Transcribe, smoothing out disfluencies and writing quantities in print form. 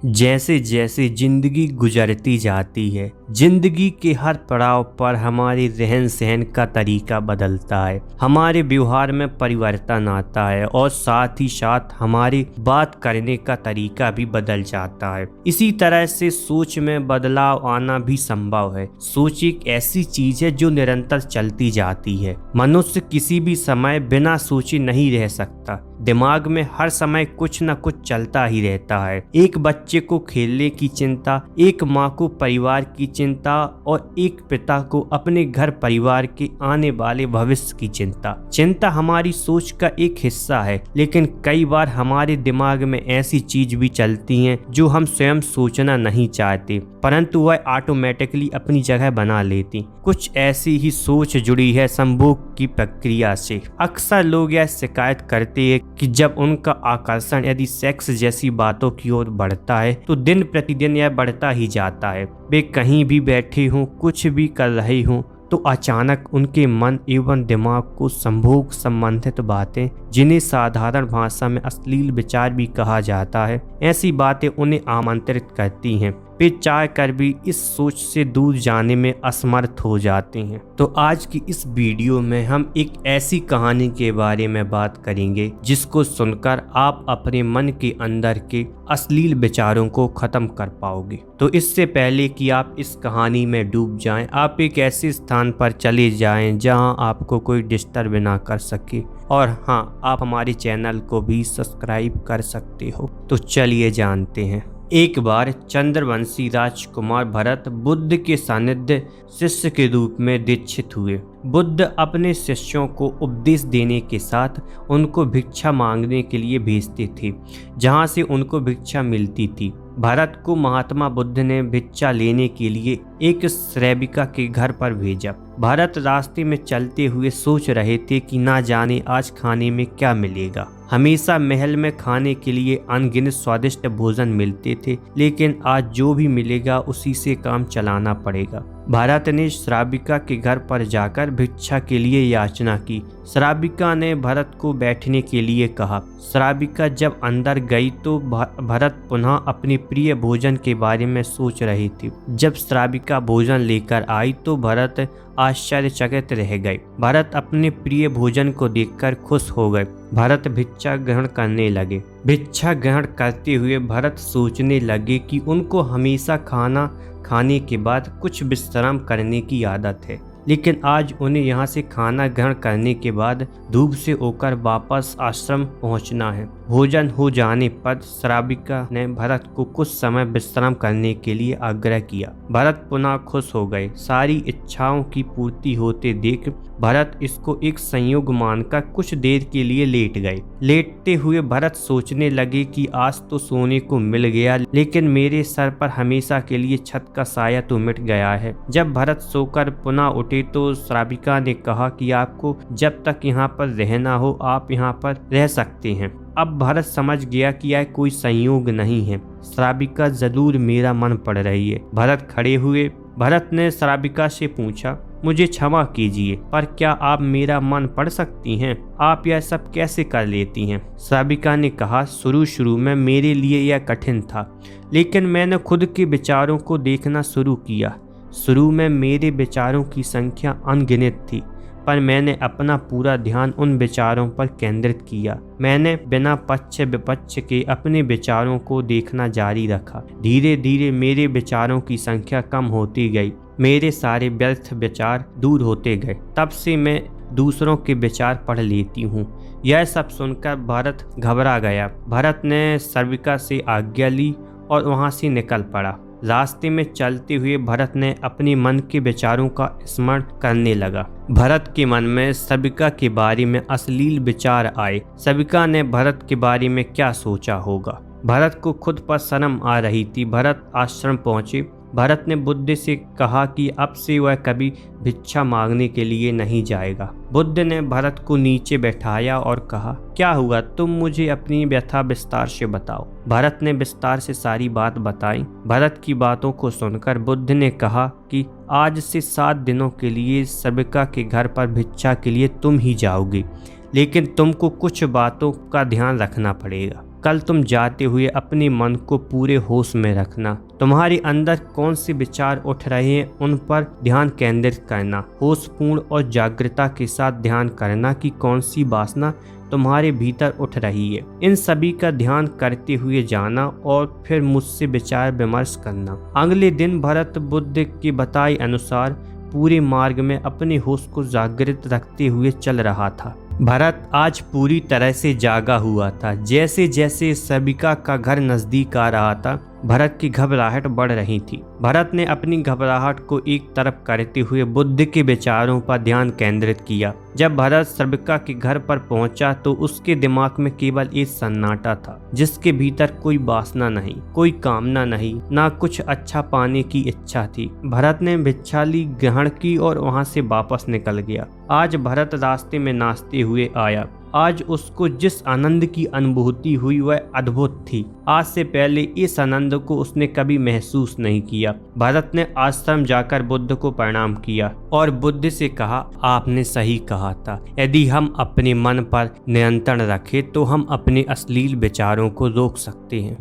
जैसे जैसे जिंदगी गुजरती जाती है, जिंदगी के हर पड़ाव पर हमारे रहन सहन का तरीका बदलता है, हमारे व्यवहार में परिवर्तन आता है और साथ ही साथ हमारी बात करने का तरीका भी बदल जाता है। इसी तरह से सोच में बदलाव आना भी संभव है। सोच एक ऐसी चीज है जो निरंतर चलती जाती है। मनुष्य किसी भी समय बिना सोचे नहीं रह सकता। दिमाग में हर समय कुछ न कुछ चलता ही रहता है। एक बच्चे को खेलने की चिंता, एक माँ को परिवार की चिंता और एक पिता को अपने घर परिवार के आने वाले भविष्य की चिंता। चिंता हमारी सोच का एक हिस्सा है, लेकिन कई बार हमारे दिमाग में ऐसी चीज भी चलती हैं जो हम स्वयं सोचना नहीं चाहते, परंतु वह ऑटोमेटिकली अपनी जगह बना लेती। कुछ ऐसी ही सोच जुड़ी है संभोग की प्रक्रिया से। अक्सर लोग यह शिकायत करते हैं कि जब उनका आकर्षण यदि सेक्स जैसी बातों की ओर बढ़ता है तो दिन प्रतिदिन यह बढ़ता ही जाता है। वे कहीं भी बैठे हों, कुछ भी कर रहे हों, तो अचानक उनके मन एवं दिमाग को संभोग संबंधित बातें, जिन्हें साधारण भाषा में अश्लील विचार भी कहा जाता है, ऐसी बातें उन्हें आमंत्रित करती हैं। वे चाह कर भी इस सोच से दूर जाने में असमर्थ हो जाते हैं। तो आज की इस वीडियो में हम एक ऐसी कहानी के बारे में बात करेंगे जिसको सुनकर आप अपने मन के अंदर के अश्लील विचारों को खत्म कर पाओगे। तो इससे पहले कि आप इस कहानी में डूब जाएं, आप एक ऐसे स्थान पर चले जाएं जहां आपको कोई डिस्टर्ब ना कर सके। और हाँ, आप हमारे चैनल को भी सब्सक्राइब कर सकते हो। तो चलिए जानते हैं। एक बार चंद्रवंशी राजकुमार भरत बुद्ध के सानिध्य शिष्य के रूप में दीक्षित हुए। बुद्ध अपने शिष्यों को उपदेश देने के साथ उनको भिक्षा मांगने के लिए भेजते थे, जहां से उनको भिक्षा मिलती थी। भरत को महात्मा बुद्ध ने भिक्षा लेने के लिए एक श्रैविका के घर पर भेजा। भरत रास्ते में चलते हुए सोच रहे थे कि ना जाने आज खाने में क्या मिलेगा। हमेशा महल में खाने के लिए अनगिनत स्वादिष्ट भोजन मिलते थे, लेकिन आज जो भी मिलेगा उसी से काम चलाना पड़ेगा। भरत ने श्राविका के घर पर जाकर भिक्षा के लिए याचना की। श्राविका ने भरत को बैठने के लिए कहा। श्राविका जब अंदर गई तो भरत पुनः अपने प्रिय भोजन के बारे में सोच रही थी। जब श्राविका भोजन लेकर आई तो भरत आश्चर्यचकित रह गए। भरत अपने प्रिय भोजन को देखकर खुश हो गए। भरत भिक्षा ग्रहण करने लगे। भिक्षा ग्रहण करते हुए भरत सोचने लगे कि उनको हमेशा खाना खाने के बाद कुछ विश्राम करने की आदत है, लेकिन आज उन्हें यहाँ से खाना ग्रहण करने के बाद धूप से होकर वापस आश्रम पहुँचना है। भोजन हो जाने पर श्राविका ने भरत को कुछ समय विश्राम करने के लिए आग्रह किया। भरत पुनः खुश हो गए। सारी इच्छाओं की पूर्ति होते देख भरत इसको एक संयोग मानकर कुछ देर के लिए लेट गए। लेटते हुए भरत सोचने लगे कि आज तो सोने को मिल गया, लेकिन मेरे सर पर हमेशा के लिए छत का साया तो मिट गया है। जब भरत सोकर पुनः उठे तो श्राविका ने कहा कि आपको जब तक यहाँ पर रहना हो आप यहाँ पर रह सकते हैं। अब भरत समझ गया कि यह कोई संयोग नहीं है, श्राविका जरूर मेरा मन पढ़ रही है। भरत खड़े हुए। भरत ने श्राविका से पूछा, मुझे क्षमा कीजिए, पर क्या आप मेरा मन पढ़ सकती हैं? आप यह सब कैसे कर लेती हैं? श्राविका ने कहा, शुरू में मेरे लिए यह कठिन था, लेकिन मैंने खुद के विचारों को देखना शुरू किया। शुरू में मेरे विचारों की संख्या अनगिनत थी, पर मैंने अपना पूरा ध्यान उन विचारों पर केंद्रित किया। मैंने बिना पक्ष विपक्ष के अपने विचारों को देखना जारी रखा। धीरे धीरे मेरे विचारों की संख्या कम होती गई। मेरे सारे व्यर्थ विचार दूर होते गए। तब से मैं दूसरों के विचार पढ़ लेती हूँ। यह सब सुनकर भरत घबरा गया। भरत ने श्राविका से आज्ञा ली और वहाँ से निकल पड़ा। रास्ते में चलते हुए भरत ने अपने मन के विचारों का स्मरण करने लगा। भरत के मन में श्राविका के बारे में अश्लील विचार आए। श्राविका ने भरत के बारे में क्या सोचा होगा? भरत को खुद पर शर्म आ रही थी। भरत आश्रम पहुंचे। भरत ने बुद्ध से कहा कि अब से वह कभी भिक्षा मांगने के लिए नहीं जाएगा। बुद्ध ने भरत को नीचे बैठाया और कहा, क्या हुआ? तुम मुझे अपनी व्यथा विस्तार से बताओ। भरत ने विस्तार से सारी बात बताई। भरत की बातों को सुनकर बुद्ध ने कहा कि आज से 7 दिनों के लिए श्राविका के घर पर भिक्षा के लिए तुम ही जाओगे, लेकिन तुमको कुछ बातों का ध्यान रखना पड़ेगा। कल तुम जाते हुए अपने मन को पूरे होश में रखना। तुम्हारे अंदर कौन से विचार उठ रहे हैं उन पर ध्यान केंद्रित करना। होशपूर्ण और जागृता के साथ ध्यान करना कि कौन सी वासना तुम्हारे भीतर उठ रही है। इन सभी का ध्यान करते हुए जाना और फिर मुझसे विचार विमर्श करना। अगले दिन भरत बुद्ध के बताए अनुसार पूरे मार्ग में अपने होश को जागृत रखते हुए चल रहा था। भरत आज पूरी तरह से जागा हुआ था। जैसे जैसे सबिका का घर नजदीक आ रहा था, भरत की घबराहट बढ़ रही थी। भरत ने अपनी घबराहट को एक तरफ करते हुए बुद्ध के विचारों पर ध्यान केंद्रित किया। जब भरत सबिका के घर पर पहुंचा तो उसके दिमाग में केवल एक सन्नाटा था, जिसके भीतर कोई वासना नहीं, कोई कामना नहीं, ना कुछ अच्छा पाने की इच्छा थी। भरत ने भिक्षाली ग्रहण की और वहां से वापस निकल गया। आज भरत रास्ते में नाचते हुए आया। आज उसको जिस आनंद की अनुभूति हुई वह अद्भुत थी। आज से पहले इस आनंद को उसने कभी महसूस नहीं किया। भरत ने आश्रम जाकर बुद्ध को प्रणाम किया और बुद्ध से कहा, आपने सही कहा था। यदि हम अपने मन पर नियंत्रण रखें तो हम अपने अश्लील विचारों को रोक सकते हैं।